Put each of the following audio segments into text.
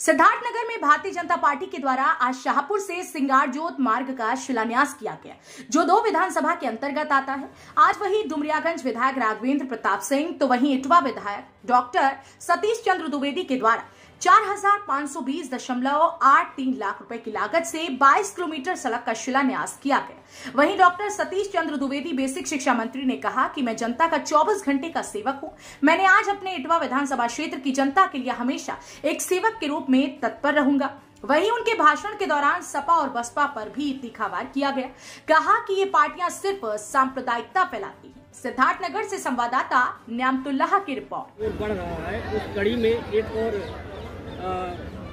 सिद्धार्थनगर में भारतीय जनता पार्टी के द्वारा आज शाहपुर से सिंगारजोत मार्ग का शिलान्यास किया गया, जो 2 विधानसभा के अंतर्गत आता है। आज वही डुमरियागंज विधायक राघवेंद्र प्रताप सिंह तो वहीं इटवा विधायक डॉक्टर सतीश चंद्र द्विवेदी के द्वारा 4,520.83 लाख रुपए की लागत से 22 किलोमीटर सड़क का शिलान्यास किया गया। वहीं डॉक्टर सतीश चंद्र द्विवेदी बेसिक शिक्षा मंत्री ने कहा कि मैं जनता का 24 घंटे का सेवक हूं। मैंने आज अपने इटवा विधानसभा क्षेत्र की जनता के लिए हमेशा एक सेवक के रूप में तत्पर रहूंगा। वहीं उनके भाषण के दौरान सपा और बसपा पर भी तीखावार किया गया। कहा कि ये पार्टियां सिर्फ सांप्रदायिकता फैलाती हैं। सिद्धार्थनगर से संवाददाता न्यामतुल्लाह की रिपोर्ट। बढ़ रहा है उस कड़ी में एक और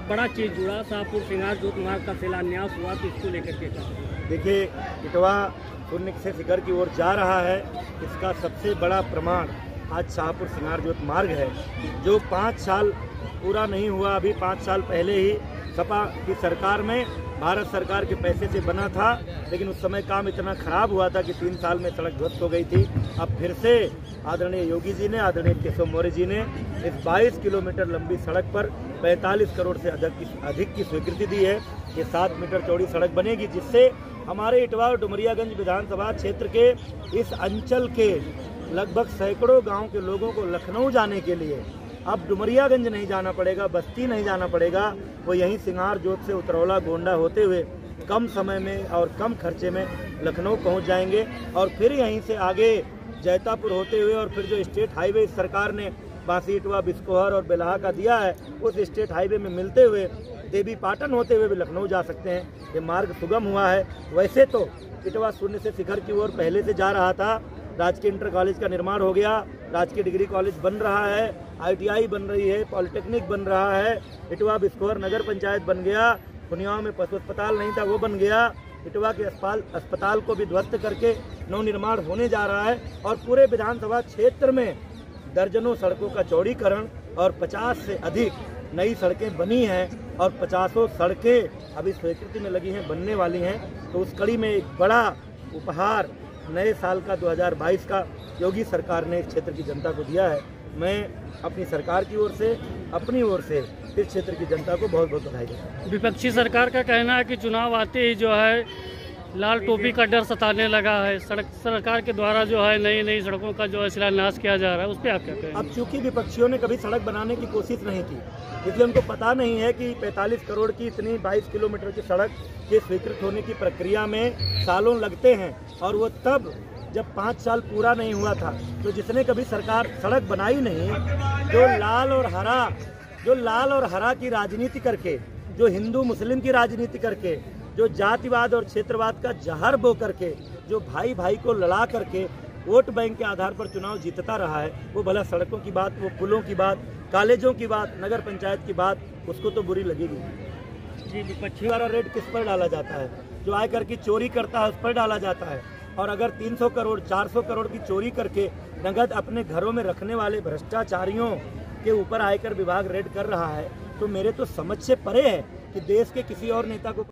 बड़ा चीज जुड़ा, शाहपुर सिंगारजोत मार्ग का शिलान्यास हुआ, तो इसको लेकर के देखिए, इटवा शून्य से शिखर की ओर जा रहा है। इसका सबसे बड़ा प्रमाण आज शाहपुर सिंगारजोत मार्ग है, जो 5 साल पूरा नहीं हुआ। अभी 5 साल पहले ही सपा की सरकार में भारत सरकार के पैसे से बना था, लेकिन उस समय काम इतना खराब हुआ था कि 3 साल में सड़क ध्वस्त हो गई थी। अब फिर से आदरणीय योगी जी ने, आदरणीय केशव मौर्य जी ने इस 22 किलोमीटर लंबी सड़क पर 45 करोड़ से अधिक की स्वीकृति दी है। ये 7 मीटर चौड़ी सड़क बनेगी, जिससे हमारे इटवा और डुमरियागंज विधानसभा क्षेत्र के इस अंचल के लगभग सैकड़ों गाँव के लोगों को लखनऊ जाने के लिए अब डुमरियागंज नहीं जाना पड़ेगा, बस्ती नहीं जाना पड़ेगा। वो यहीं सिंगारजोत से उतरौला गोंडा होते हुए कम समय में और कम खर्चे में लखनऊ पहुंच जाएंगे, और फिर यहीं से आगे जैतापुर होते हुए और फिर जो स्टेट हाईवे सरकार ने बासी, इटवा, बिस्कोहर और बेलाहा का दिया है, उस स्टेट हाईवे में मिलते हुए देवी पाटन होते हुए भी लखनऊ जा सकते हैं। ये मार्ग सुगम हुआ है। वैसे तो इटवा शून्य से शिखर की ओर पहले से जा रहा था। राजकीय इंटर कॉलेज का निर्माण हो गया, राजकीय डिग्री कॉलेज बन रहा है, ITI बन रही है, पॉलिटेक्निक बन रहा है, इटवा बिस्कोहर नगर पंचायत बन गया, खुनियाओं में पशु अस्पताल नहीं था वो बन गया, इटवा के अस्पताल को भी ध्वस्त करके नवनिर्माण होने जा रहा है, और पूरे विधानसभा क्षेत्र में दर्जनों सड़कों का चौड़ीकरण और 50 से अधिक नई सड़कें बनी हैं, और 50 सड़कें अभी स्वीकृति में लगी हैं, बनने वाली हैं। तो उस कड़ी में एक बड़ा उपहार नए साल का 2022 का योगी सरकार ने इस क्षेत्र की जनता को दिया है। मैं अपनी सरकार की ओर से, अपनी ओर से इस क्षेत्र की जनता को बहुत बहुत बधाई देता हूँ। विपक्षी सरकार का कहना है कि चुनाव आते ही जो है लाल टोपी का डर सताने लगा है। सरकार के द्वारा जो है नई नई सड़कों का जो है शिलान्यास किया जा रहा है, उस पर आप क्या कहें? अब चूंकि विपक्षियों ने कभी सड़क बनाने की कोशिश नहीं की, इसलिए उनको पता नहीं है कि 45 करोड़ की इतनी 22 किलोमीटर की सड़क के स्वीकृत होने की प्रक्रिया में सालों लगते हैं, और वो तब जब 5 साल पूरा नहीं हुआ था। तो जिसने कभी सरकार सड़क बनाई नहीं, जो लाल और हरा की राजनीति करके, जो हिंदू मुस्लिम की राजनीति करके, जो जातिवाद और क्षेत्रवाद का जहर बो करके, जो भाई भाई को लड़ा करके वोट बैंक के आधार पर चुनाव जीतता रहा है, वो भला सड़कों की बात, वो पुलों की बात, कॉलेजों की बात, नगर पंचायत की बात, उसको तो बुरी लगेगी जी। विपक्षी द्वारा रेट किस पर डाला जाता है? जो आयकर की चोरी करता है उस पर डाला जाता है। और अगर 300 करोड़ 400 करोड़ की चोरी करके नगद अपने घरों में रखने वाले भ्रष्टाचारियों के ऊपर आयकर विभाग रेड कर रहा है, तो मेरे तो समझ से परे है कि देश के किसी और नेता को